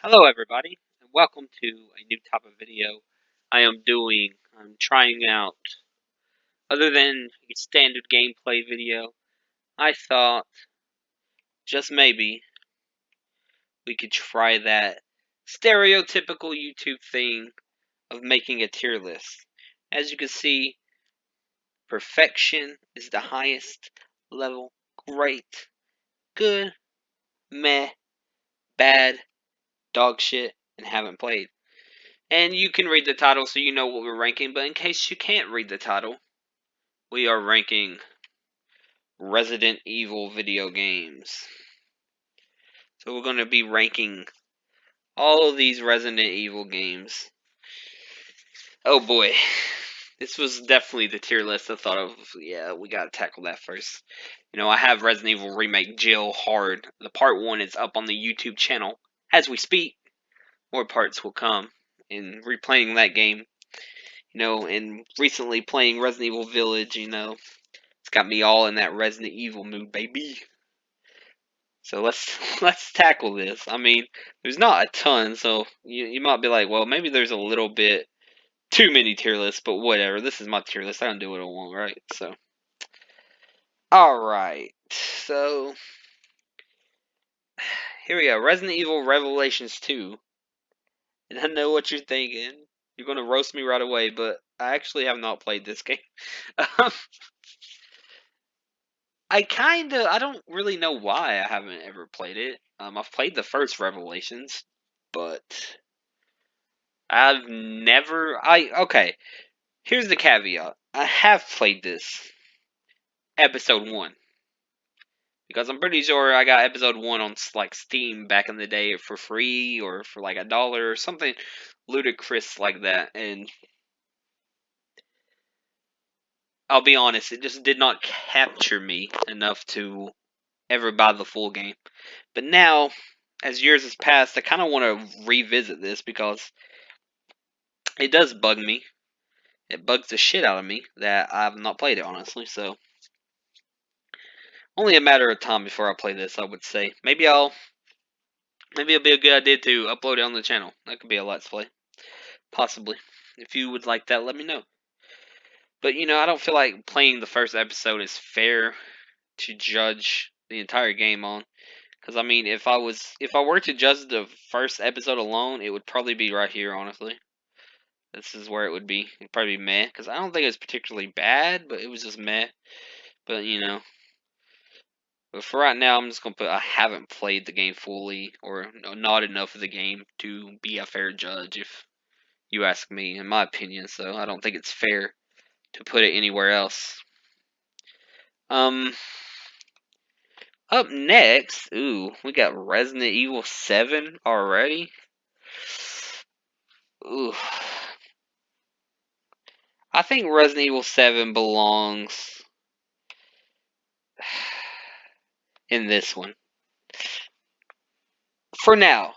Hello everybody, and welcome to a new type of video I'm trying out, other than a standard gameplay video, I thought, just maybe, we could try that stereotypical YouTube thing of making a tier list. As you can see, perfection is the highest level, great, good, meh, bad, dog shit, and haven't played. And you can read the title so you know what we're ranking, but in case you can't read the title, we are ranking Resident Evil video games. So we're going to be ranking all of these Resident Evil games. Oh boy. This was definitely the tier list I thought of. Yeah, we gotta tackle that first. You know, I have Resident Evil Remake Jill Hard. The part 1 is up on the YouTube channel. As we speak, more parts will come. In replaying that game, and recently playing Resident Evil Village, it's got me all in that Resident Evil mood, baby. So let's tackle this. I mean, there's not a ton, so you might be like, well, maybe there's a little bit too many tier lists, but whatever. This is my tier list. I don't do what I want, right? So, all right. So here we go. Resident Evil Revelations 2. And I know what you're thinking. You're gonna roast me right away, but I actually have not played this game. I don't really know why I haven't ever played it. I've played the first Revelations, but okay. Here's the caveat. I have played this episode 1 because I'm pretty sure I got episode 1 on like Steam back in the day for free or for like $1 or something ludicrous like that. And I'll be honest, it just did not capture me enough to ever buy the full game. But now, as years has passed, I kind of want to revisit this because it does bug me. It bugs the shit out of me that I've not played it, honestly. So only a matter of time before I play this, I would say. Maybe it'll be a good idea to upload it on the channel. That could be a let's play, possibly. If you would like that, let me know. But I don't feel like playing the first episode is fair to judge the entire game on. Because I mean, if I were to judge the first episode alone, it would probably be right here, honestly. This is where it would be. It'd probably be meh. Because I don't think it was particularly bad, but it was just meh. But But for right now, I'm just gonna put I haven't played the game fully, or not enough of the game to be a fair judge, if you ask me, in my opinion. So I don't think it's fair to put it anywhere else. Um, Up next, we got Resident Evil 7 already. Ooh, I think Resident Evil 7 belongs in this one for now.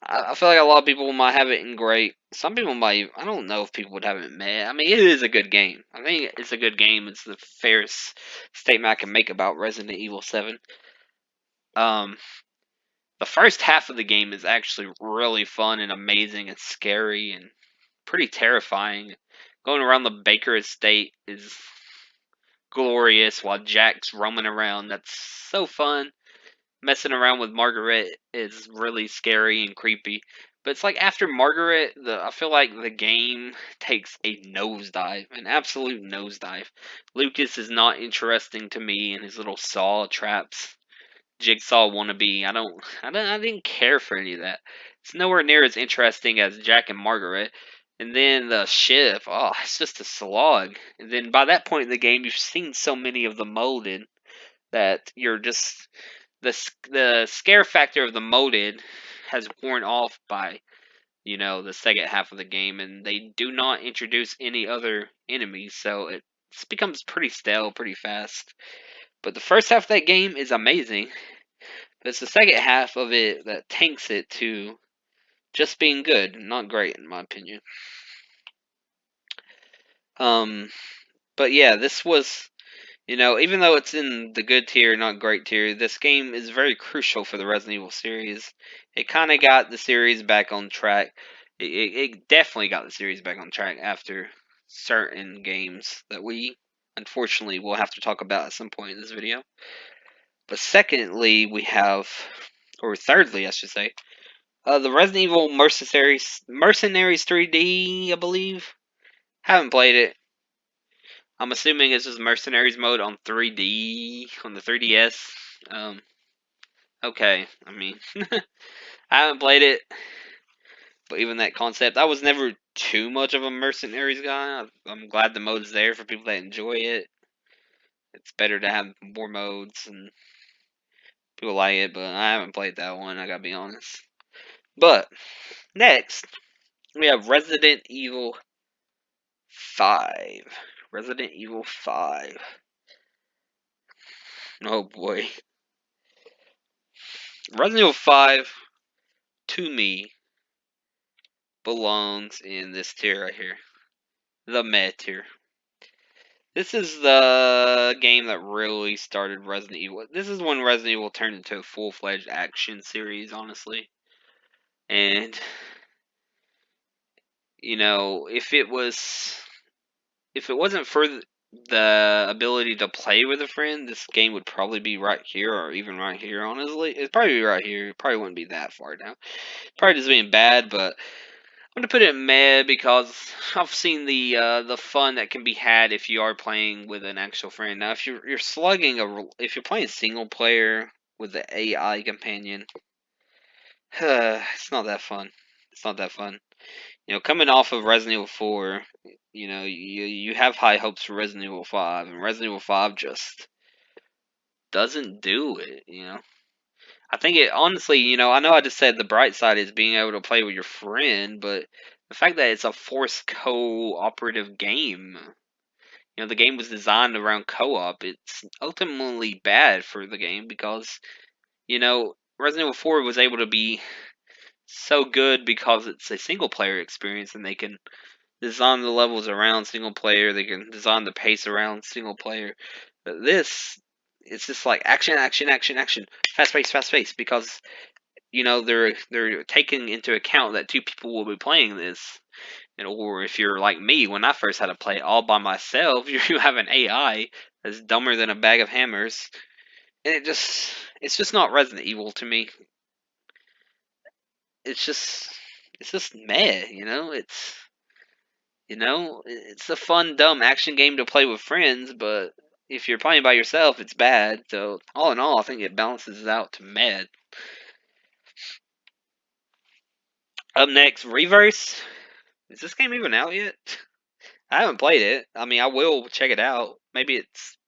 I feel like a lot of people might have it in great. Some people might. I don't know if people would have it meh. I mean, it is a good game. I think it's a good game. It's the fairest statement I can make about Resident Evil 7. Um, the first half of the game is actually really fun and amazing and scary and pretty terrifying. Going around the Baker estate is glorious while Jack's roaming around. That's so fun. Messing around with Margaret is really scary and creepy. But it's like after Margaret, I feel like the game takes a nosedive, an absolute nosedive. Lucas is not interesting to me and his little saw traps, Jigsaw wannabe. I didn't care for any of that. It's nowhere near as interesting as Jack and Margaret. And then the ship, oh, it's just a slog. And then by that point in the game, you've seen so many of the molded that you're just the scare factor of the molded has worn off by the second half of the game, and they do not introduce any other enemies, so it becomes pretty stale pretty fast. But the first half of that game is amazing. But it's the second half of it that tanks it to just being good, not great in my opinion. Um, but yeah, this was You know, even though it's in the good tier, not great tier, this game is very crucial for the Resident Evil series. It kind of got the series back on track. It definitely got the series back on track after certain games that we unfortunately will have to talk about at some point in this video. But secondly, we have, or thirdly, I should say, the Resident Evil Mercenaries 3D, I believe. Haven't played it. I'm assuming it's just Mercenaries mode on 3D on the 3DS. Um, okay, I mean, I haven't played it, but even that concept, I was never too much of a Mercenaries guy. I'm glad the mode is there for people that enjoy it. It's better to have more modes and people like it, but I haven't played that one. I gotta be honest. But next, we have Resident Evil 5. Resident Evil 5. Oh boy. Resident Evil 5, to me, belongs in this tier right here. The meh tier. This is the game that really started Resident Evil. This is when Resident Evil turned into a full-fledged action series, honestly. And, you know, if it wasn't for the ability to play with a friend, this game would probably be right here, or even right here, honestly. It'd probably be right here. It probably wouldn't be that far down. Probably just being bad, but I'm gonna put it in meh because I've seen the fun that can be had if you are playing with an actual friend. Now, if you're slugging if you're playing single player with the AI companion, it's not that fun. It's not that fun. You know, coming off of Resident Evil 4, you know, you have high hopes for Resident Evil 5, and Resident Evil 5 just doesn't do it. You know, I think it honestly, you know, I know I just said the bright side is being able to play with your friend, but the fact that it's a forced cooperative game, you know, the game was designed around co-op. It's ultimately bad for the game because, you know, Resident Evil 4 was able to be so good because it's a single player experience and they can design the levels around single player, they can design the pace around single player. But this, it's just like action, action, action, action, fast pace because you know they're taking into account that two people will be playing this, and or if you're like me, when I first had to play all by myself, you have an AI that's dumber than a bag of hammers, and it's just not Resident Evil to me. It's just it's just meh, you know it's a fun dumb action game to play with friends, but if you're playing by yourself, it's bad. So all in all, I think it balances out to meh. Up next, Reverse. Is this game even out yet? I haven't played it. I mean, I will check it out. Maybe it's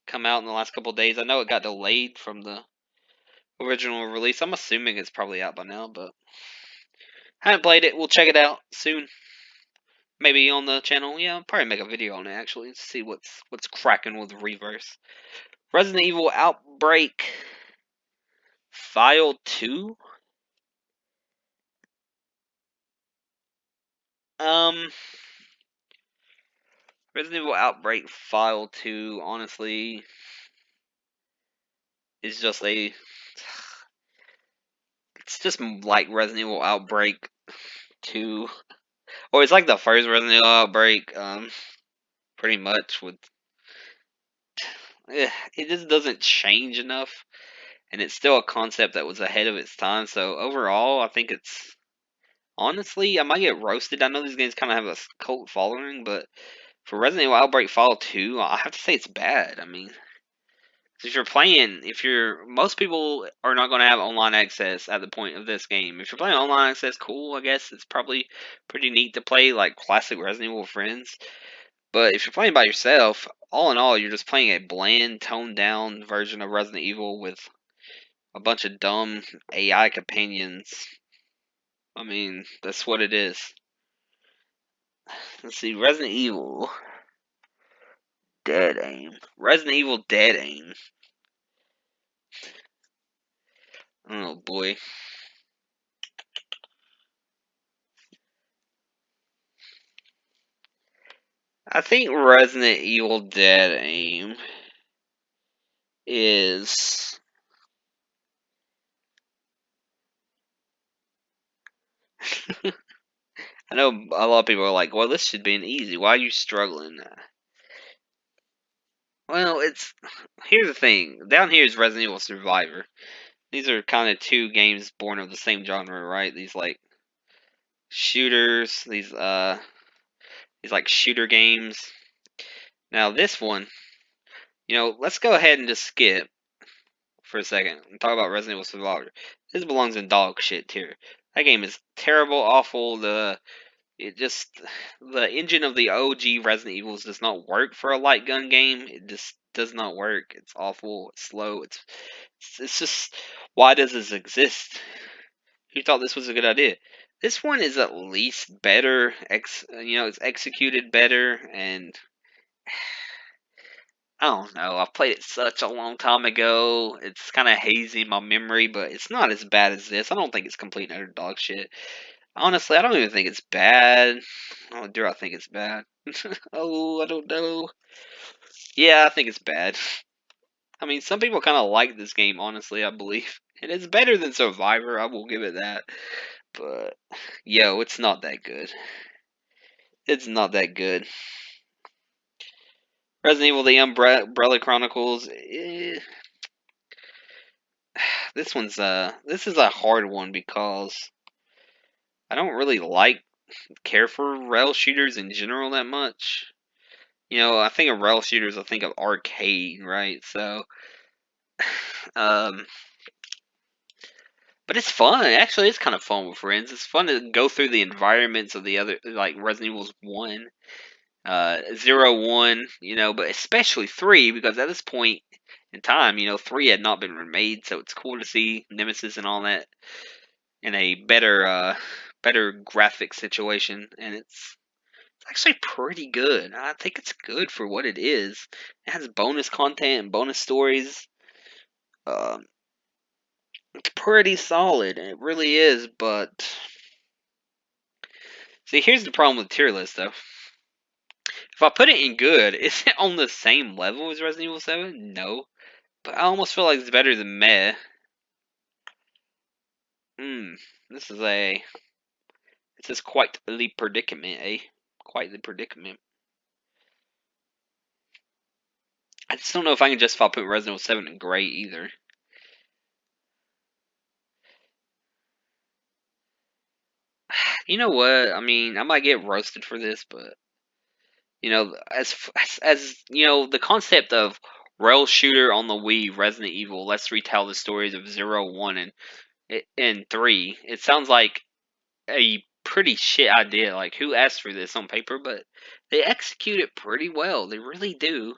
come out in the last couple of days. I know it got delayed from the original release. I'm assuming it's probably out by now, but haven't played it. We'll check it out soon. Maybe on the channel. Yeah, I'll probably make a video on it actually. See what's cracking with Reverse. Resident Evil Outbreak File 2. Um, Resident Evil Outbreak File 2, honestly, is just a. It's just like Resident Evil Outbreak 2. Or it's like the first Resident Evil Outbreak, pretty much. It just doesn't change enough. And it's still a concept that was ahead of its time. So overall, I think it's. Honestly, I might get roasted. I know these games kind of have a cult following, but for Resident Evil Outbreak File 2, I have to say it's bad. I mean, if you're playing, most people are not going to have online access at the point of this game. If you're playing online access, cool, I guess. It's probably pretty neat to play like classic Resident Evil friends. But if you're playing by yourself, all in all, you're just playing a bland, toned down version of Resident Evil with a bunch of dumb AI companions. I mean, that's what it is. Let's see, Resident Evil Dead Aim. Resident Evil Dead Aim. Oh boy. I think Resident Evil Dead Aim is I know a lot of people are like, well, this should be an easy. Why are you struggling? Well, here's the thing. Down here is Resident Evil Survivor. These are kind of two games born of the same genre, right? These like shooters, these like shooter games. Now this one, let's go ahead and just skip for a second and talk about Resident Evil Survivor. This belongs in dog shit tier. That game is terrible, awful. The engine of the OG Resident Evils does not work for a light gun game. It just does not work. It's awful. It's slow. It's just, why does this exist? Who thought this was a good idea? This one is at least better. It's executed better, and I don't know. I've played it such a long time ago. It's kind of hazy in my memory, but it's not as bad as this. I don't think it's complete and utter dog shit. Honestly, I don't even think it's bad. Oh, do I think it's bad? Oh, I don't know. Yeah, I think it's bad. I mean, some people kind of like this game, honestly, I believe. And it's better than Survivor, I will give it that. But, yo, it's not that good. It's not that good. Resident Evil The Umbrella Chronicles. This is a hard one because I don't really care for rail shooters in general that much. I think of rail shooters, I think of arcade, right? So, um, but it's fun. Actually, it's kind of fun with friends. It's fun to go through the environments of the other, like Resident Evil's 1, 0, 1, but especially 3, because at this point in time, 3 had not been remade, so it's cool to see Nemesis and all that in a better graphic situation, and it's actually pretty good. I think it's good for what it is. It has bonus content and bonus stories. Um, it's pretty solid. It really is. But see, here's the problem with tier list, though. If I put it in good, is it on the same level as Resident Evil 7? No. But I almost feel like it's better than meh. This is quite the predicament, eh? Quite the predicament. I just don't know if I can justify putting Resident Evil 7 in great either. You know what? I mean, I might get roasted for this, but the concept of rail shooter on the Wii, Resident Evil, let's retell the stories of 0, 1, and 3. It sounds like a pretty shit idea. Like, who asked for this on paper? But they execute it pretty well. They really do.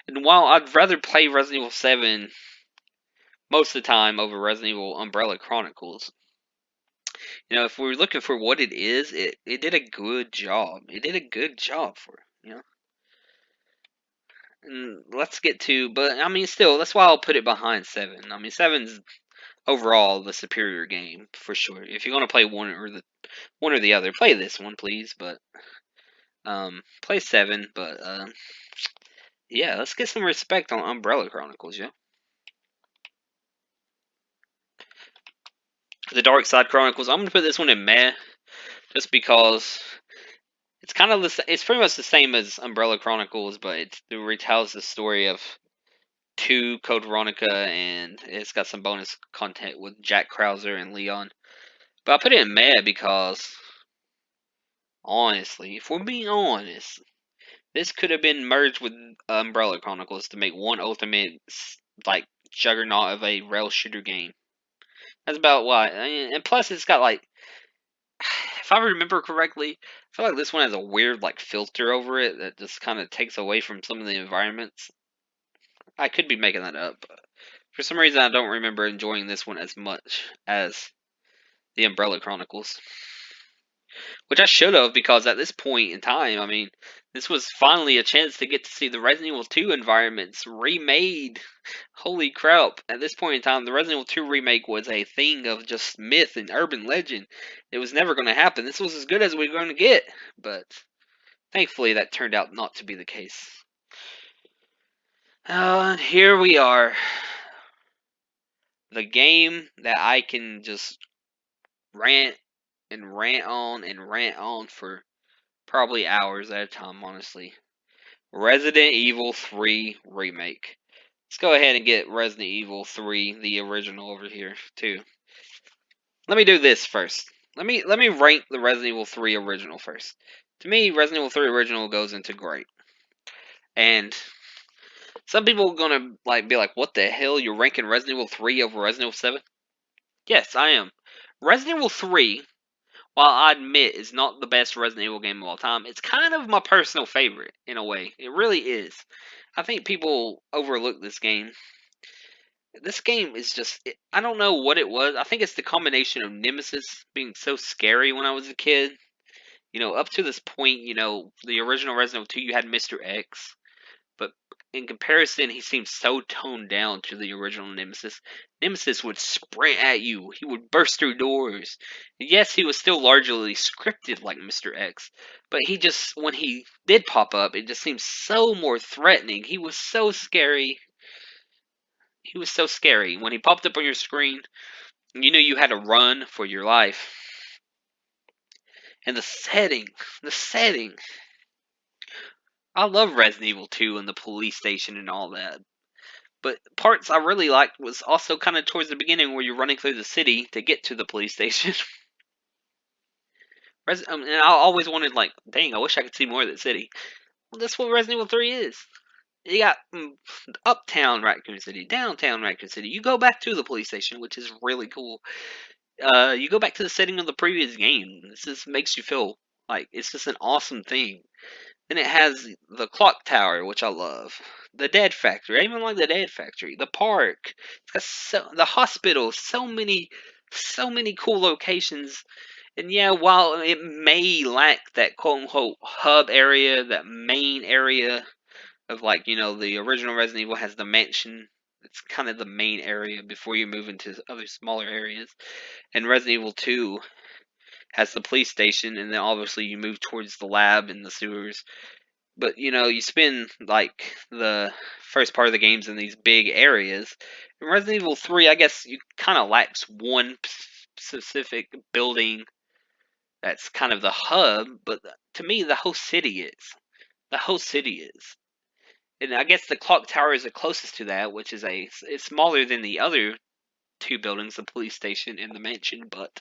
And while I'd rather play Resident Evil 7 most of the time over Resident Evil Umbrella Chronicles, if we're looking for what it is, it did a good job. It did a good job for it. And let's get to, but I mean, still, that's why I'll put it behind 7. I mean, 7's overall the superior game for sure. If you're gonna play one or the other, play this one, please. But play 7. But yeah, let's get some respect on Umbrella Chronicles, yeah. The Dark Side Chronicles. I'm gonna put this one in meh, just because it's kind of it's pretty much the same as Umbrella Chronicles, but it retells the story of 2 Code Veronica, and it's got some bonus content with Jack Krauser and Leon. But I put it in meh because, honestly, if we're being honest, this could have been merged with Umbrella Chronicles to make one ultimate, like, juggernaut of a rail shooter game. That's about why. And plus, it's got, like, if I remember correctly, I feel like this one has a weird, like, filter over it that just kind of takes away from some of the environments. I could be making that up. But for some reason, I don't remember enjoying this one as much as the Umbrella Chronicles. Which I should have, because at this point in time, I mean, this was finally a chance to get to see the Resident Evil 2 environments remade. Holy crap. At this point in time, the Resident Evil 2 remake was a thing of just myth and urban legend. It was never going to happen. This was as good as we were going to get. But thankfully, that turned out not to be the case. Here we are. The game that I can just rant and rant on for probably hours at a time, honestly. Resident Evil 3 Remake. Let's go ahead and get Resident Evil 3, the original, over here, too. Let me do this first. Let me rank the Resident Evil 3 original first. To me, Resident Evil 3 original goes into great. And some people are gonna be like, "What the hell? You're ranking Resident Evil 3 over Resident Evil 7?" Yes, I am. Resident Evil 3, while I admit is not the best Resident Evil game of all time, it's kind of my personal favorite in a way. It really is. I think people overlook this game. This game is just, I don't know what it was. I think it's the combination of Nemesis being so scary when I was a kid. Up to this point, the original Resident Evil 2, you had Mr. X. But in comparison, he seems so toned down to the original Nemesis. Nemesis would sprint at you. He would burst through doors. And yes, he was still largely scripted like Mr. X, but when he did pop up, it just seemed so more threatening. He was so scary. He was so scary. When he popped up on your screen, you knew you had to run for your life. And the setting. I love Resident Evil 2 and the police station and all that. But parts I really liked was also kind of towards the beginning where you're running through the city to get to the police station. And I always wanted, dang, I wish I could see more of the city. Well, that's what Resident Evil 3 is. You got uptown Raccoon City, downtown Raccoon City. You go back to the police station, which is really cool. You go back to the setting of the previous game. This just makes you feel like it's just an awesome thing. Then it has the clock tower, which I love. The Dead Factory. I even like the Dead Factory. The park. The hospital. So many cool locations. And yeah, while it may lack that quote unquote hub area, that main area of the original Resident Evil has the mansion. It's kind of the main area before you move into other smaller areas. And Resident Evil 2 has the police station, and then obviously you move towards the lab and the sewers. But you spend the first part of the games in these big areas. In Resident Evil 3, I guess you kind of lacks one specific building that's kind of the hub, but to me the whole city is. The whole city is. And I guess the clock tower is the closest to that, which is it's smaller than the other two buildings, the police station and the mansion, but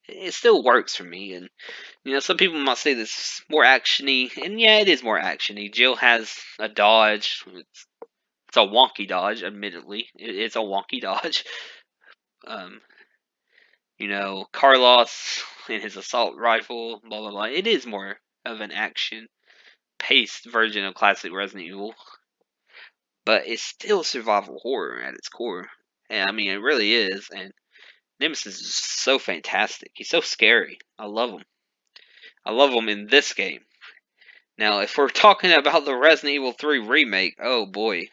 it still works for me. And some people might say this is more actiony, and yeah, it is more actiony. Jill has a dodge. It's a wonky dodge, admittedly. It's a wonky dodge. Um, Carlos and his assault rifle, blah blah blah. It is more of an action-paced version of classic Resident Evil, but it's still survival horror at its core. And I mean, it really is. And Nemesis is so fantastic. He's so scary. I love him. I love him in this game. Now, if we're talking about the Resident Evil 3 remake, oh boy.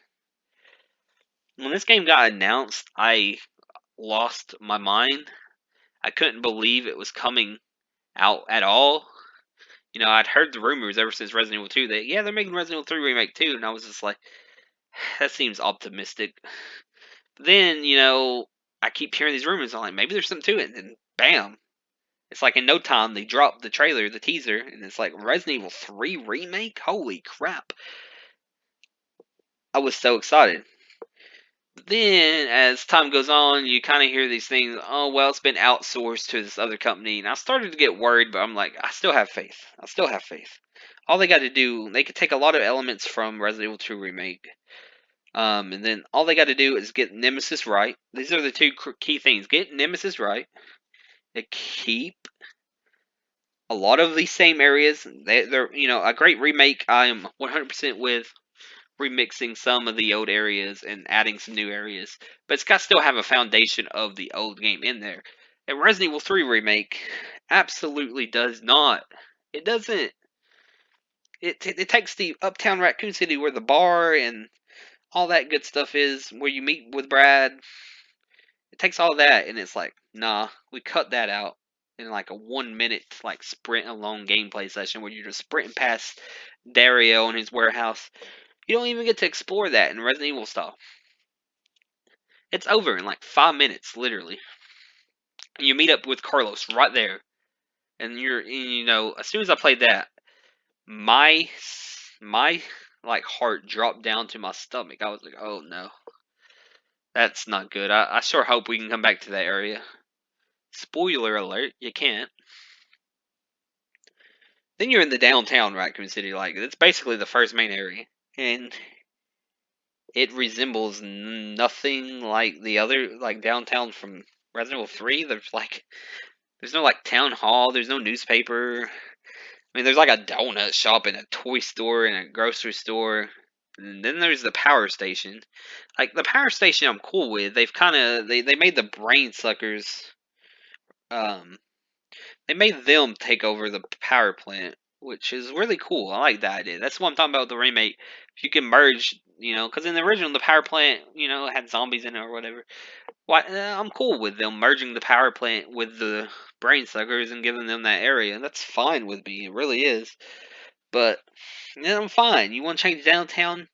When this game got announced, I lost my mind. I couldn't believe it was coming out at all. I'd heard the rumors ever since Resident Evil 2 that, yeah, they're making Resident Evil 3 remake too, and I was just like, that seems optimistic. But then, I keep hearing these rumors, I'm like, maybe there's something to it, and then bam. It's like in no time, they dropped the trailer, the teaser, and it's like, Resident Evil 3 remake? Holy crap. I was so excited. Then, as time goes on, you kind of hear these things. Oh, well, it's been outsourced to this other company. And I started to get worried, but I'm like, I still have faith. I still have faith. All they got to do, they could take a lot of elements from Resident Evil 2 Remake. And then all they got to do is get Nemesis right. These are the two key things. Get Nemesis right. They keep a lot of these same areas. They're a great remake. I am 100% with remixing some of the old areas and adding some new areas, but it's got to still have a foundation of the old game in there. And Resident Evil 3 remake absolutely does not. It doesn't. It takes the uptown Raccoon City where the bar and all that good stuff is, where you meet with Brad. It takes all that and it's like, nah, we cut that out in like a 1 minute sprint alone gameplay session where you're just sprinting past Dario and his warehouse. You don't even get to explore that in Resident Evil style. It's over in like 5 minutes, literally. You meet up with Carlos right there, and as soon as I played that, my like heart dropped down to my stomach. I was like, oh no, that's not good. I sure hope we can come back to that area. Spoiler alert, you can't. Then you're in the downtown Raccoon City. Like, it's basically the first main area, and it resembles nothing like the other like downtown from Resident Evil 3. There's no like town hall. There's no newspaper. I mean, there's like a donut shop and a toy store and a grocery store. And then there's the power station. Like the power station, I'm cool with. They've kind of they made the brain suckers. Um, they made them take over the power plant, which is really cool. I like that idea. That's what I'm talking about with the remake. If you can merge, because in the original the power plant, had zombies in it or whatever. I'm cool with them merging the power plant with the brain suckers and giving them that area. That's fine with me. It really is. But I'm fine. You want to change downtown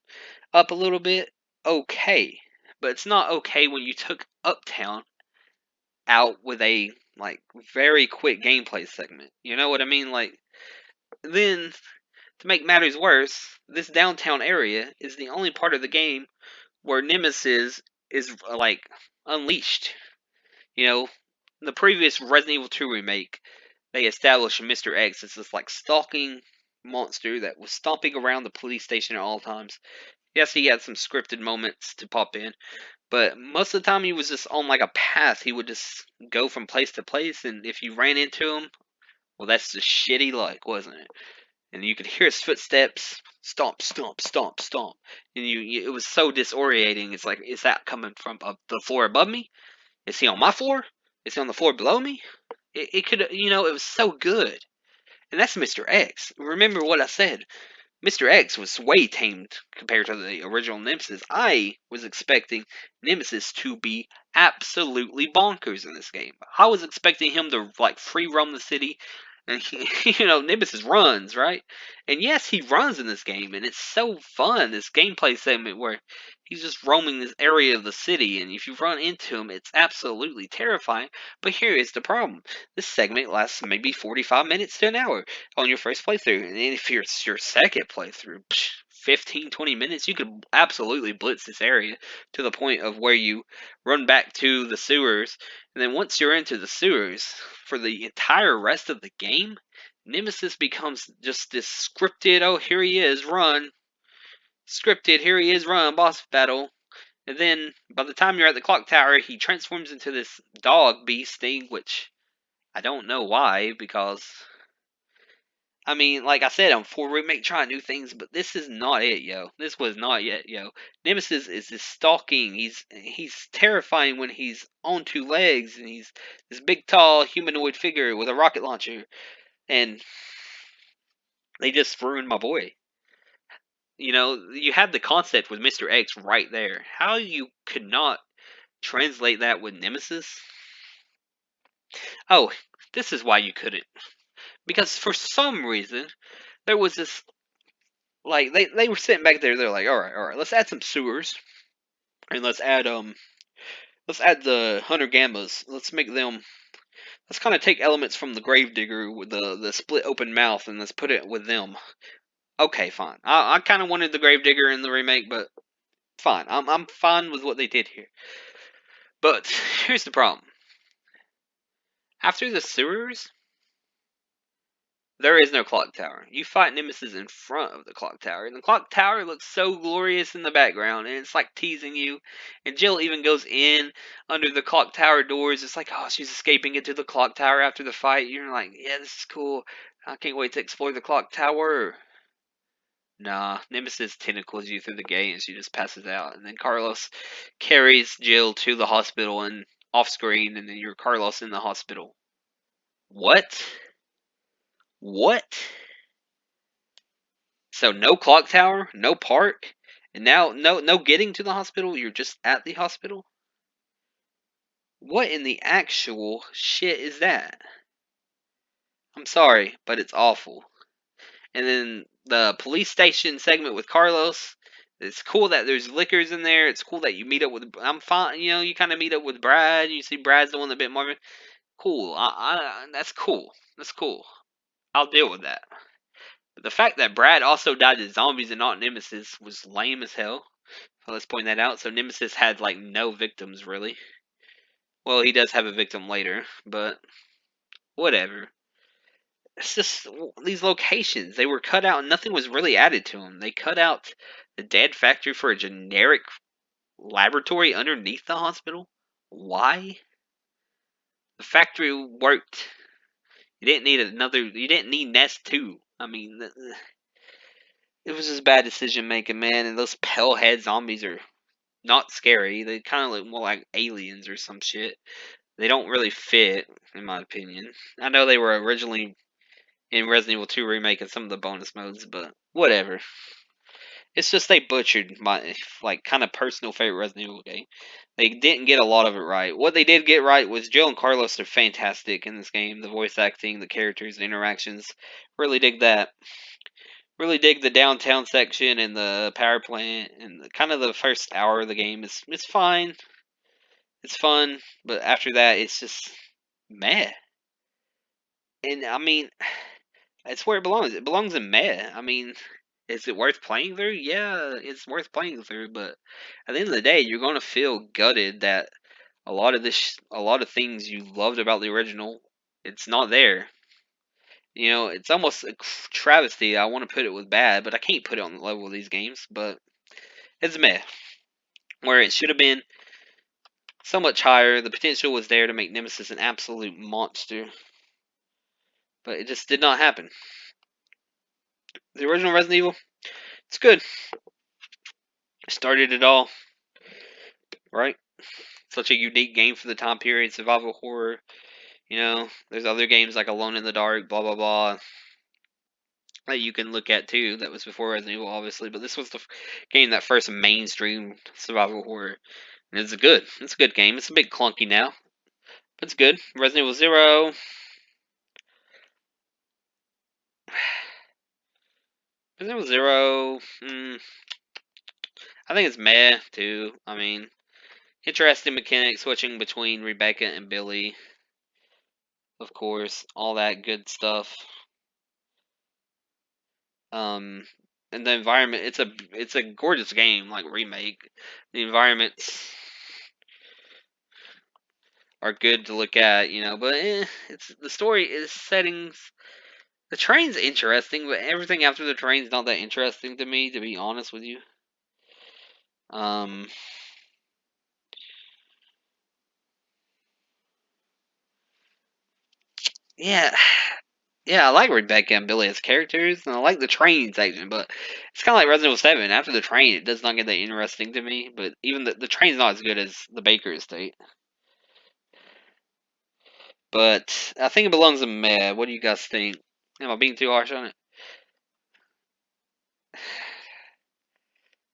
up a little bit? Okay. But it's not okay when you took Uptown out with a like very quick gameplay segment. You know what I mean? Like then to make matters worse, this downtown area is the only part of the game where Nemesis is like unleashed. You know, in the previous Resident Evil 2 remake, they established Mr. X as this like stalking monster that was stomping around the police station at all times. Yes, he had some scripted moments to pop in, but most of the time he was just on like a path. He would just go from place to place, and if you ran into him, well, that's just shitty luck, wasn't it? And you could hear his footsteps, stomp, stomp, stomp, stomp, and it was so disorientating. It's like, is that coming from the floor above me? Is he on my floor? Is he on the floor below me? It could, it was so good. And that's Mr. X. Remember what I said. Mr. X was way tamed compared to the original Nemesis. I was expecting Nemesis to be absolutely bonkers in this game. I was expecting him to like free roam the city, and Nemesis runs, right? And yes, he runs in this game, and it's so fun. This gameplay segment where he's just roaming this area of the city, and if you run into him, it's absolutely terrifying. But here is the problem: this segment lasts maybe 45 minutes to an hour on your first playthrough. And if it's your second playthrough, 15, 20 minutes, you could absolutely blitz this area to the point of where you run back to the sewers. And then once you're into the sewers, for the entire rest of the game, Nemesis becomes just this scripted, oh, here he is, run. Scripted, here he is, run, boss battle. And then by the time you're at the clock tower, he transforms into this dog beast thing, which I don't know why, because I mean, like I said, I'm for remake trying new things, but this is not it, yo. This was not yet, yo. Nemesis is this stalking. He's terrifying when he's on two legs, and he's this big, tall humanoid figure with a rocket launcher, and they just ruined my boy. You had the concept with Mr. X right there. How you could not translate that with Nemesis? Oh, this is why you couldn't. Because for some reason, there was this like they were sitting back there. They're like, all right, let's add some sewers, and let's add the hunter gammas. Let's make them. Let's kind of take elements from the gravedigger with the split open mouth, and let's put it with them. Okay, fine. I kind of wanted the gravedigger in the remake, but fine. I'm fine with what they did here. But here's the problem. After the sewers, there is no clock tower. You fight Nemesis in front of the clock tower, and the clock tower looks so glorious in the background, and it's like teasing you. And Jill even goes in under the clock tower doors. It's like, oh, she's escaping into the clock tower after the fight. You're like, yeah, this is cool. I can't wait to explore the clock tower. Nah, Nemesis tentacles you through the gate, and she just passes out. And then Carlos carries Jill to the hospital and off screen, and then you're Carlos in the hospital. What? What? So no clock tower, no park, and now no getting to the hospital. You're just at the hospital. What in the actual shit is that? I'm sorry, but it's awful. And then the police station segment with Carlos. It's cool that there's liquors in there. It's cool that you meet up with. I'm fine. You know, you kind of meet up with Brad. You see Brad's the one that bit Marvin. Cool. That's cool. That's cool. I'll deal with that. But the fact that Brad also died to zombies and not Nemesis was lame as hell. So let's point that out. So Nemesis had like no victims really. Well, he does have a victim later, but whatever. It's just these locations. They were cut out and nothing was really added to them. They cut out the dead factory for a generic laboratory underneath the hospital. Why? The factory worked. You didn't need another. You didn't need Nest 2. I mean, it was just bad decision making, man. And those pale head zombies are not scary. They kind of look more like aliens or some shit. They don't really fit, in my opinion. I know they were originally in Resident Evil 2 remake and some of the bonus modes, but whatever. It's just they butchered my like kind of personal favorite Resident Evil game. They didn't get a lot of it right. What they did get right was Jill and Carlos are fantastic in this game. The voice acting, the characters, the interactions. Really dig that. Really dig the downtown section and the power plant and kind of the first hour of the game. It's fine. It's fun, but after that, it's just meh. And I mean, it's where it belongs. It belongs in meh. I mean, is it worth playing through? Yeah, it's worth playing through, but at the end of the day, you're gonna feel gutted that a lot of things you loved about the original, it's not there. You know, it's almost a travesty. I want to put it with bad, but I can't put it on the level of these games. But it's meh. Where it should have been so much higher. The potential was there to make Nemesis an absolute monster, but it just did not happen. The original Resident Evil, it's good. Started it all, right? Such a unique game for the time period, survival horror. You know, there's other games like Alone in the Dark, blah blah blah, that you can look at too. That was before Resident Evil, obviously, but this was the game that first mainstream survival horror. And it's good. It's a good game. It's a bit clunky now, but it's good. Resident Evil Zero. Resident Evil Zero. I think it's meh too. I mean, interesting mechanics switching between Rebecca and Billy. Of course, all that good stuff. Um, and the environment. It's a gorgeous game, like remake. The environments are good to look at, you know, but it's the story is settings. The train's interesting, but everything after the train's not that interesting to me, to be honest with you. Um, yeah, yeah, I like Rebecca and Billy as characters, and I like the train section, but it's kind of like Resident Evil 7. After the train, it does not get that interesting to me, but even the train's not as good as the Baker Estate. But I think it belongs in meh. What do you guys think? Am I being too harsh on it?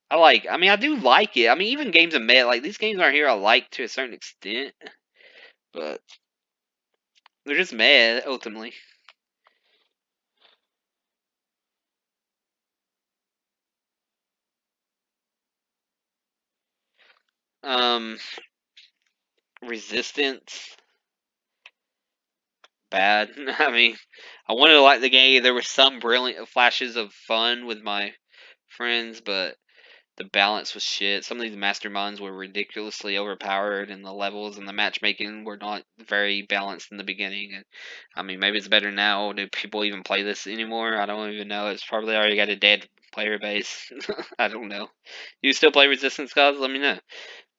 I mean, I do like it. I mean, even games of meh, like these games aren't here I like to a certain extent, but they're just meh ultimately. Um, Resistance, bad. I mean, I wanted to like the game. There were some brilliant flashes of fun with my friends, but the balance was shit. Some of these masterminds were ridiculously overpowered, and the levels and the matchmaking were not very balanced in the beginning. And I mean, maybe it's better now. Do people even play this anymore? I don't even know. It's probably already got a dead player base. I don't know. You still play Resistance, guys? Let me know.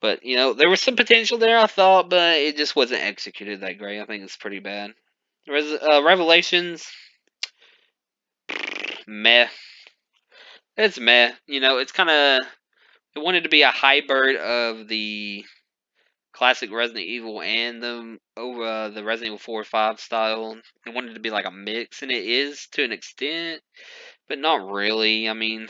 But you know, there was some potential there, I thought, but it just wasn't executed that great. I think it's pretty bad. Revelations, meh. It's meh. You know, it's kind of. It wanted to be a hybrid of the classic Resident Evil and the Resident Evil 4 or 5 style. It wanted to be like a mix, and it is to an extent, but not really. I mean,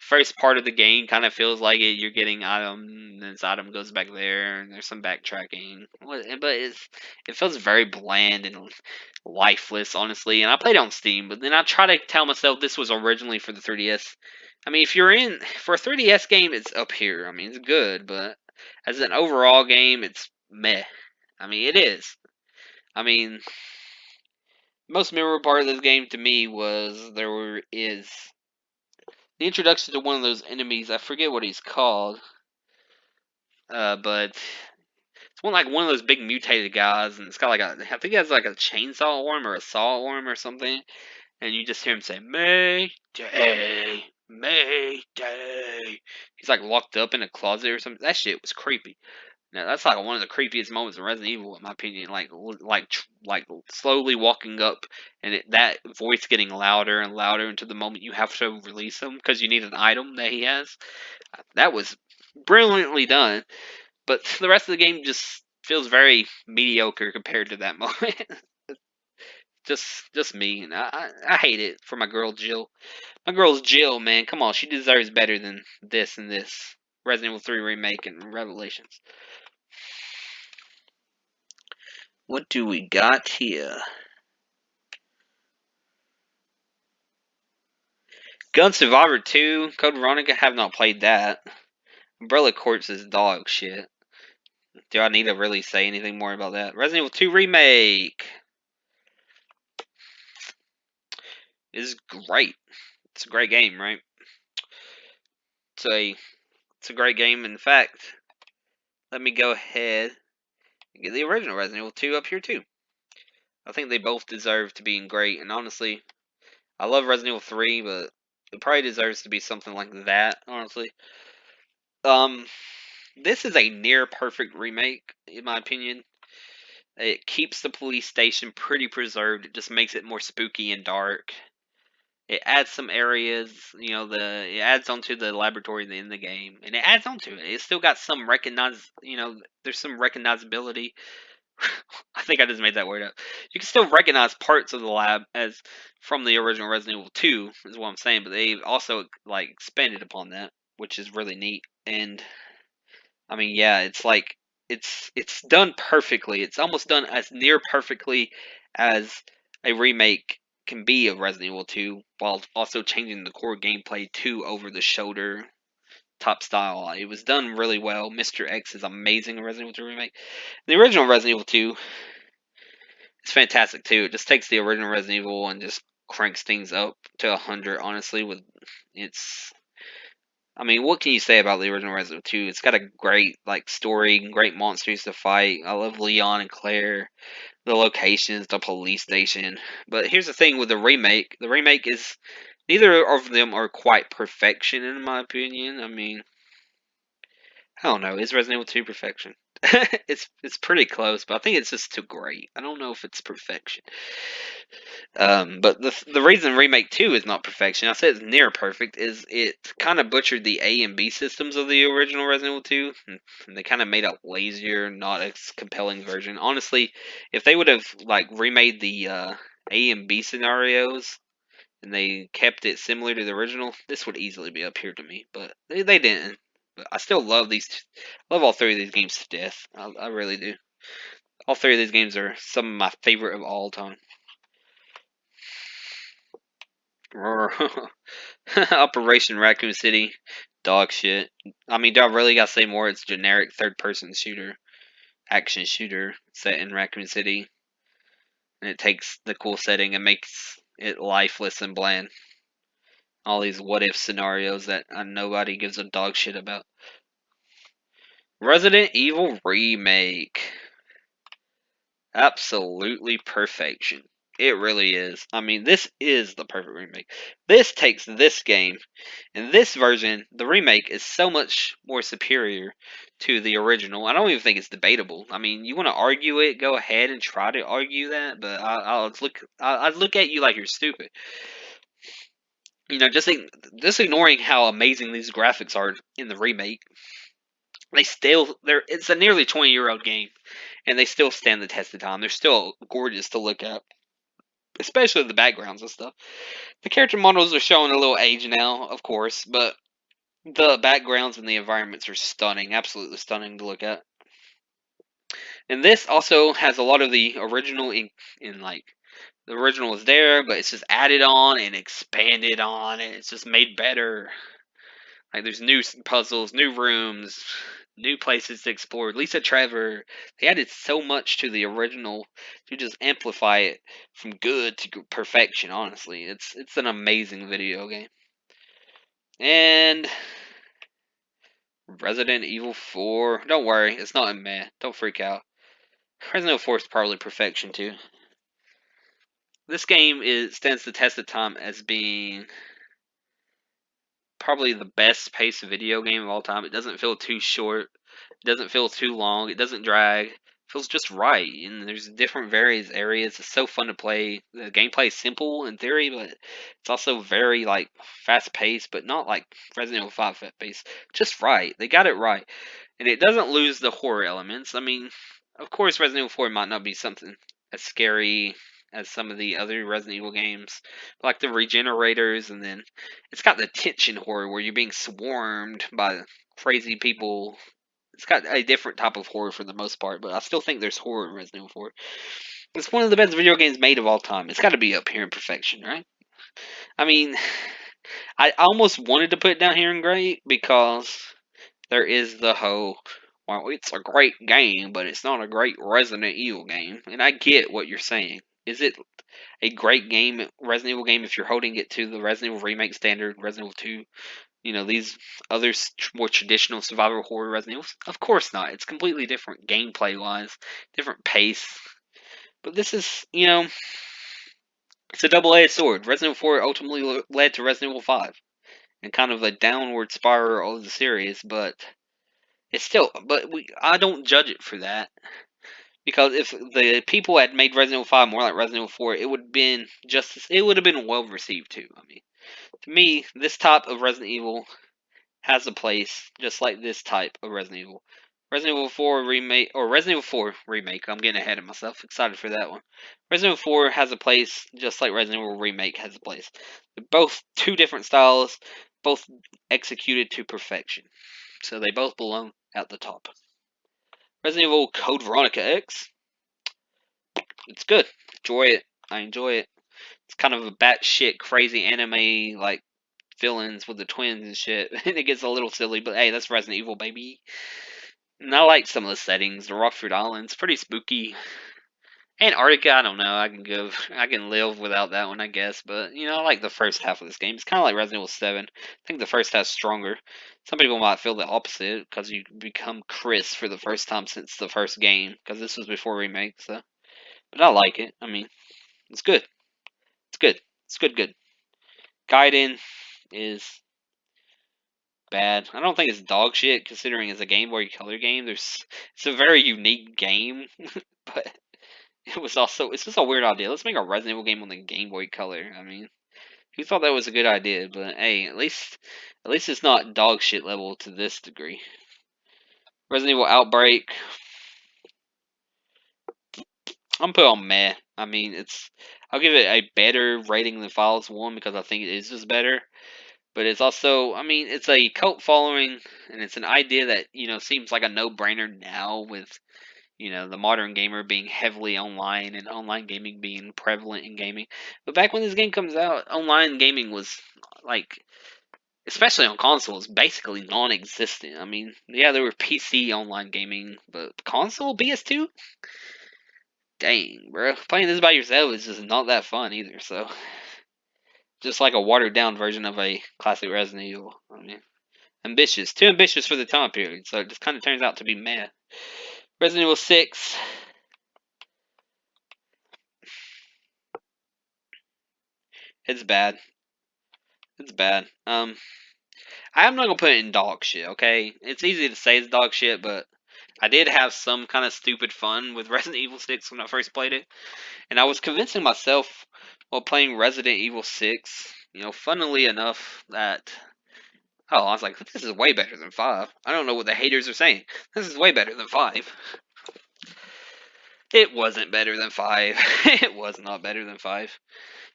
first part of the game kind of feels like it. You're getting item, and this item goes back there, and there's some backtracking. But it feels very bland and lifeless, honestly. And I played it on Steam, but then I try to tell myself this was originally for the 3DS. I mean, if you're in for a 3DS game, it's up here. I mean, it's good, but as an overall game, it's meh. I mean, it is. I mean, most memorable part of this game to me was is the introduction to one of those enemies. I forget what he's called, but it's one of those big mutated guys, and it's got I think he has like a chainsaw arm or a saw arm or something, and you just hear him say Mayday, Mayday. He's like locked up in a closet or something. That shit was creepy. Now that's like one of the creepiest moments in Resident Evil, in my opinion. Like slowly walking up, and that voice getting louder and louder until the moment you have to release him because you need an item that he has. That was brilliantly done, but the rest of the game just feels very mediocre compared to that moment. just me, and I hate it for my girl Jill. My girl's Jill, man. Come on, she deserves better than this and this Resident Evil 3 remake and Revelations. What do we got here? Gun Survivor 2, Code Veronica, have not played that. Umbrella Corpse is dog shit. Do I need to really say anything more about that? Resident Evil 2 Remake is great. It's a great game, right? It's a great game. In fact, let me go ahead and get the original Resident Evil 2 up here too. I think they both deserve to be great, and honestly, I love Resident Evil 3, but it probably deserves to be something like that, honestly. This is a near perfect remake, in my opinion. It keeps the police station pretty preserved. It just makes it more spooky and dark. It adds some areas, it adds onto the laboratory in the game, and it adds onto it. It's still got some there's some recognizability. I think I just made that word up. You can still recognize parts of the lab as from the original Resident Evil 2, is what I'm saying, but they've also like expanded upon that, which is really neat. And I mean, yeah, it's done perfectly. It's almost done as near perfectly as a remake can be of Resident Evil 2, while also changing the core gameplay to over the shoulder top style. It was done really well. Mr. X is amazing in Resident Evil 2 remake. The original Resident Evil 2 is fantastic too. It just takes the original Resident Evil and just cranks things up to 100. Honestly, with it's I mean, what can you say about the original Resident Evil 2? It's got a great story, great monsters to fight. I love Leon and Claire, the locations, the police station. But here's the thing with the remake. The remake is neither of them are quite perfection in my opinion. I mean, I don't know. Is Resident Evil 2 perfection? It's pretty close, but I think it's just too great. I don't know if it's perfection. But the reason Remake 2 is not perfection, I said it's near perfect, is it kind of butchered the A and B systems of the original Resident Evil 2, and they kind of made a lazier, not as compelling version. Honestly, if they would have remade the A and B scenarios and they kept it similar to the original, this would easily be up here to me. But they didn't. But I still love love all three of these games to death. I really do. All three of these games are some of my favorite of all time. Operation Raccoon City, dog shit. I mean, do I really gotta say more? It's generic third-person shooter, action shooter set in Raccoon City, and it takes the cool setting and makes it lifeless and bland. All these what-if scenarios that nobody gives a dog shit about. Resident Evil Remake. Absolutely perfection. It really is. I mean, this is the perfect remake. This takes this game, and this version, the remake, is so much more superior to the original. I don't even think it's debatable. I mean, you want to argue it, go ahead and try to argue that, but I'll look at you like you're stupid. Just ignoring how amazing these graphics are in the remake. It's a nearly 20-year-old game, and they still stand the test of time. They're still gorgeous to look at, especially the backgrounds and stuff. The character models are showing a little age now, of course, but The backgrounds and the environments are stunning, absolutely stunning to look at. And this also has a lot of the original in like the original is there, but it's just added on and expanded on, and it's just made better. Like there's new puzzles, new rooms, new places to explore. Lisa Trevor, they added so much to the original to just amplify it from good to perfection. Honestly, it's an amazing video game. And Resident Evil 4. Don't worry, it's not a meh. Don't freak out. Resident Evil 4 is probably perfection too. This game stands the test of time as being probably the best paced video game of all time. It doesn't feel too short. It doesn't feel too long. It doesn't drag. It feels just right. And there's different various areas. It's so fun to play. The gameplay is simple in theory, but it's also very like fast paced, but not like Resident Evil 5 fast paced. Just right. They got it right. And it doesn't lose the horror elements. I mean, of course, Resident Evil 4 might not be something as scary as some of the other Resident Evil games, like the regenerators, and then it's got the tension horror where you're being swarmed by crazy people. It's got a different type of horror for the most part, but I still think there's horror in Resident Evil 4. It's one of the best video games made of all time. It's got to be up here in perfection, right? I mean, I almost wanted to put it down here in great because there is the whole, well, it's a great game, but it's not a great Resident Evil game. And I get what you're saying. Is it a great game, Resident Evil game, if you're holding it to the Resident Evil remake standard, Resident Evil 2, these other more traditional survival horror Resident Evils? Of course not. It's completely different gameplay wise, different pace. But this is, it's a double-edged sword. Resident Evil 4 ultimately led to Resident Evil 5 and kind of a downward spiral of the series, but it's still, I don't judge it for that. Because if the people had made Resident Evil 5 more like Resident Evil 4, it would have been it would have been well received too. I mean, to me, this type of Resident Evil has a place just like this type of Resident Evil. Resident Evil 4 remake or Resident Evil 4 remake. I'm getting ahead of myself. Excited for that one. Resident Evil 4 has a place just like Resident Evil remake has a place. They're both two different styles, both executed to perfection. So they both belong at the top. Resident Evil Code Veronica X. It's good. Enjoy it. I enjoy it. It's kind of a batshit crazy anime like villains with the twins and shit. And it gets a little silly, but hey, that's Resident Evil, baby. And I like some of the settings. The Rockford Islands, pretty spooky. Antarctica, I don't know. I can live without that one, I guess. But I like the first half of this game. It's kind of like Resident Evil 7. I think the first half's stronger. Some people might feel the opposite because you become Chris for the first time since the first game, because this was before remake. So, but I like it. I mean, it's good. It's good. It's good. Gaiden is bad. I don't think it's dog shit considering it's a Game Boy Color game. It's a very unique game, but it's just a weird idea. Let's make a Resident Evil game on the Game Boy Color. I mean, who thought that was a good idea? But hey, at least it's not dog shit level to this degree. Resident Evil Outbreak. I'm put on meh. I mean, I'll give it a better rating than Files 1 because I think it is just better. But it's also, I mean, it's a cult following, and it's an idea that seems like a no-brainer now with the modern gamer being heavily online and online gaming being prevalent in gaming. But back when this game comes out, online gaming was like, especially on consoles, basically non-existent. I mean, yeah, there were PC online gaming, but console PS2, dang, bro, playing this by yourself is just not that fun either. So, just like a watered-down version of a classic Resident Evil. I mean, too ambitious for the time period. So it just kind of turns out to be meh. Resident Evil 6. It's bad. It's bad. I'm not gonna put it in dog shit, okay? It's easy to say it's dog shit, but I did have some kind of stupid fun with Resident Evil 6 when I first played it. And I was convincing myself while playing Resident Evil 6, funnily enough, that, oh, I was like, this is way better than 5. I don't know what the haters are saying. This is way better than 5. It wasn't better than 5. It was not better than 5.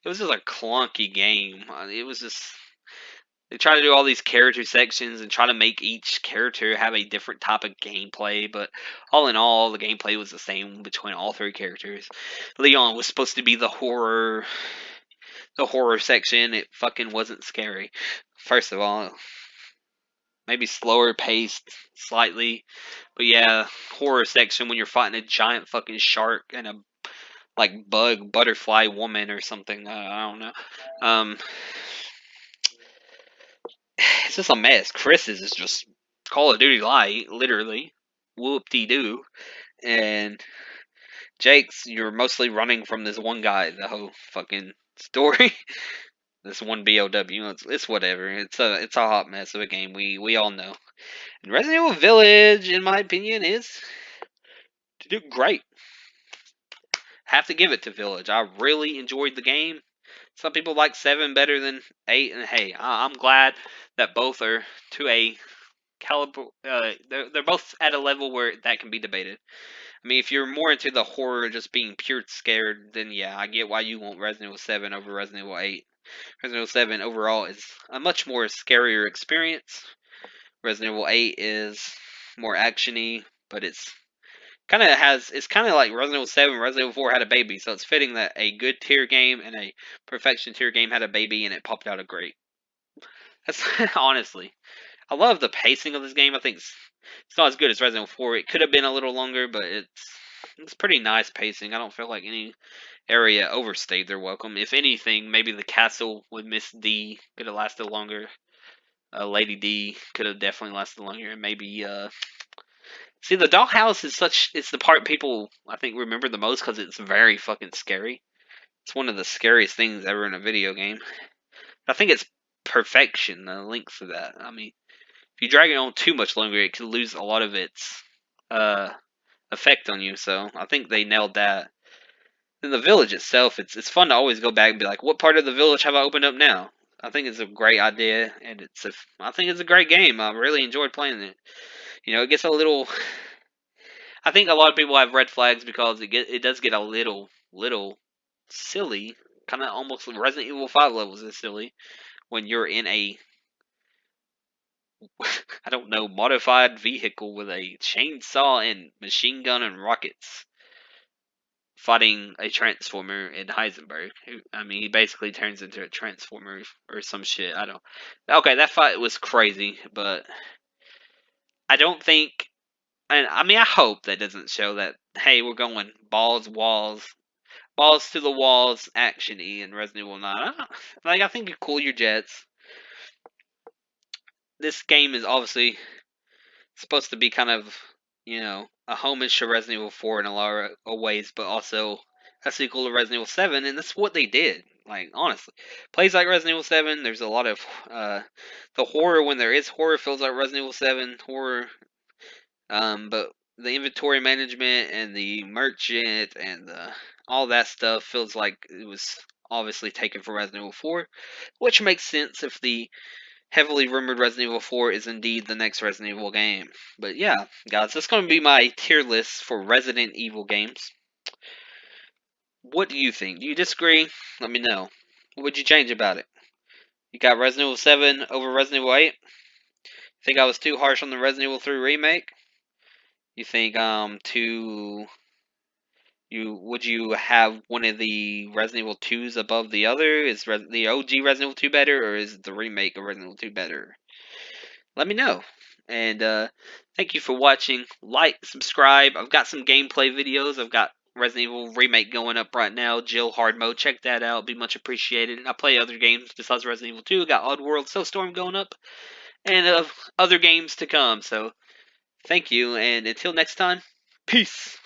It was just a clunky game. It was just They try to do all these character sections and try to make each character have a different type of gameplay, but all in all, the gameplay was the same between all three characters. Leon was supposed to be the horror section. It fucking wasn't scary. First of all, maybe slower paced slightly, but yeah, horror section when you're fighting a giant fucking shark and a like butterfly woman or something. I don't know. It's just a mess. Chris's is just Call of Duty Light, literally. Whoop de doo. And Jake's, you're mostly running from this one guy the whole fucking story. This one BOW. It's whatever. It's a hot mess of a game. We all know. And Resident Evil Village, in my opinion, is to do great. Have to give it to Village. I really enjoyed the game. Some people like 7 better than 8, and hey, I'm glad that both are to a caliber. They're both at a level where that can be debated. I mean, if you're more into the horror, just being pure scared, then yeah, I get why you want Resident Evil 7 over Resident Evil 8. Resident Evil 7 overall is a much more scarier experience. Resident Evil 8 is more actiony, but it's kind of like Resident Evil 7, Resident Evil 4 had a baby, so it's fitting that a good tier game and a perfection tier game had a baby and it popped out a great. That's honestly, I love the pacing of this game. I think it's not as good as Resident Evil 4. It could have been a little longer, but it's pretty nice pacing. I don't feel like any area overstayed their welcome. If anything, maybe the castle with Miss D could have lasted longer. Lady D could have definitely lasted longer, and maybe see, the dollhouse is it's the part people I think remember the most because it's very fucking scary. It's one of the scariest things ever in a video game. I think it's perfection, the length of that. I mean, if you drag it on too much longer, it could lose a lot of its effect on you. So I think they nailed that. Then the village itself, it's fun to always go back and be like, what part of the village have I opened up now? I think it's a great idea, and I think it's a great game. I really enjoyed playing it. You know, it gets a little. I think a lot of people have red flags because it does get a little silly, kind of almost Resident Evil 5 levels is silly when you're in a I don't know modified vehicle with a chainsaw and machine gun and rockets fighting a transformer in Heisenberg. I mean, he basically turns into a transformer or some shit. I don't. Okay, that fight was crazy, but I don't think. And I mean, I hope that doesn't show that. Hey, we're going balls to the walls, actiony in Resident Evil 9. I think you cool your jets. This game is obviously supposed to be kind of, a homage to Resident Evil 4 in a lot of ways, but also a sequel to Resident Evil 7, and that's what they did. Like, honestly. Plays like Resident Evil 7, there's a lot of, the horror, when there is horror, feels like Resident Evil 7 horror, but the inventory management and the merchant and all that stuff feels like it was obviously taken from Resident Evil 4, which makes sense if the heavily rumored Resident Evil 4 is indeed the next Resident Evil game. But yeah, guys, that's going to be my tier list for Resident Evil games. What do you think? Do you disagree? Let me know. What would you change about it? You got Resident Evil 7 over Resident Evil 8? Think I was too harsh on the Resident Evil 3 remake? You think would you have one of the Resident Evil 2s above the other? Is the OG Resident Evil 2 better, or is the remake of Resident Evil 2 better? Let me know. And thank you for watching. Like, subscribe. I've got some gameplay videos. I've got Resident Evil Remake going up right now. Jill Hard Mode. Check that out. It'd be much appreciated. I play other games besides Resident Evil 2. Got Oddworld, Soulstorm going up. And other games to come. So, thank you. And until next time, peace.